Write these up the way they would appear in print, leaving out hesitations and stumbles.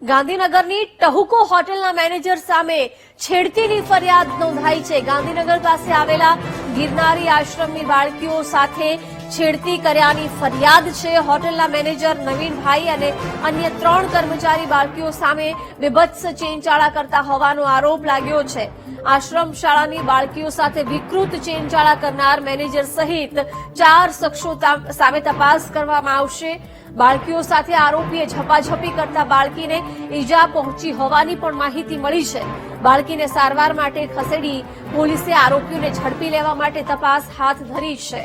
ગાંધીનગરની ટહુકો હોટલના મેનેજર સામે છેડતીની ફરિયાદ નોંધાઈ છે। ગાંધીનગર પાસે આવેલા ગિરનારી આશ્રમની બાળકીઓ સાથે છેડતી કર્યાની ફરિયાદ છે। હોટલના મેનેજર નવીનભાઈ અને અન્ય 3 કર્મચારી બાળકીઓ સામે બીભત્સ ચેનચાળા કરતા હોવાનો આરોપ લાગ્યો છે। આશ્રમ શાળાની બાળકીઓ સાથે વિકૃત ચેનચાળા કરનાર મેનેજર સહિત 4 શખ્સો સામે તપાસ કરવામાં આવશે। બાળકીઓ સાથે આરોપીએ ઝપાઝપી કરતા બાળકીને ઈજા પહોંચી હોવાની પણ માહિતી મળી છે। બાળકીને સારવાર માટે ખસેડી પોલીસે આરોપીઓને ઝડપી લેવા માટે તપાસ હાથ ધરી છે।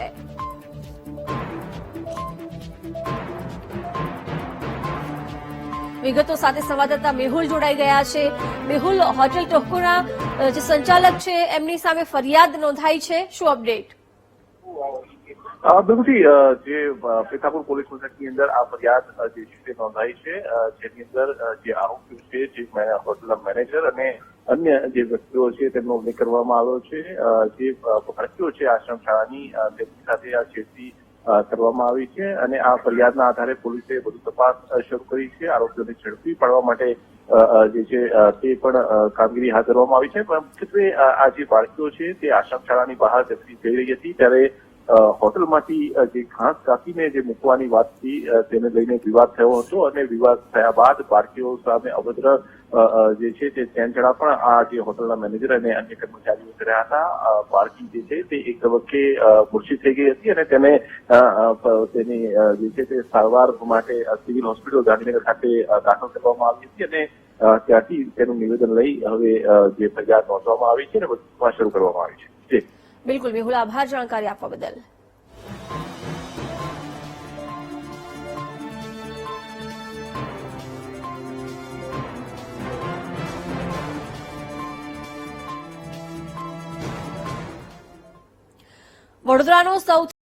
વિગતો સાથે સંવાદદાતા મેહુલ જોડાઈ ગયા છે। મેહુલ, હોટેલ ટહુકોના જે સંચાલક છે એમની સામે ફરિયાદ નોંધાઈ છે, શું અપડેટ? બિલકુલ, જે પેથાપુર પોલીસ મથકની અંદર આ ફરિયાદ જે છે તે નોંધાઈ છે, જેની અંદર જે આરોપીઓ છે, જે હોટલના મેનેજર અને અન્ય જે વ્યક્તિઓ છે તેમનો ઉલ્લેખ કરવામાં આવ્યો છે। જે બાળકીઓ છે આશ્રમ શાળાની, તેમની સાથે આ છેડતી કરવામાં આવી છે અને આ ફરિયાદના આધારે પોલીસે વધુ તપાસ શરૂ કરી છે। આરોપીઓને ઝડપી પાડવા માટે જે છે તે પણ કામગીરી હાથ ધરવામાં આવી છે। પણ મુખ્યત્વે આ જે બાળકીઓ છે તે આશ્રમ શાળાની બહાર જઈ રહી હતી ત્યારે હોટલમાંથી જે ઘાસ કાપીને જે મૂકવાની વાતથી તેને લઈને વિવાદ થયો હતો અને વિવાદ થયા બાદ બાળકીઓ સામે અભદ્ર જે છે તે ચેનચડા પણ આ જે હોટલના મેનેજર અને અન્ય કર્મચારીઓ કર્યા હતા। બાળકી જે છે તે એક તબક્કે મૂર્છિત થઈ ગઈ હતી અને તેને તેની જે છે તે સારવાર માટે સિવિલ હોસ્પિટલ ગાંધીનગર ખાતે દાખલ કરવામાં આવી હતી અને ત્યાંથી તેનું નિવેદન લઈ હવે જે ફરિયાદ નોંધવામાં આવી છે અને વધુ તપાસ શરૂ કરવામાં આવી છે। બિલકુલ મેહુલ, આભાર જાણકારી આપવા બદલ। વડોદરાનો સૌથી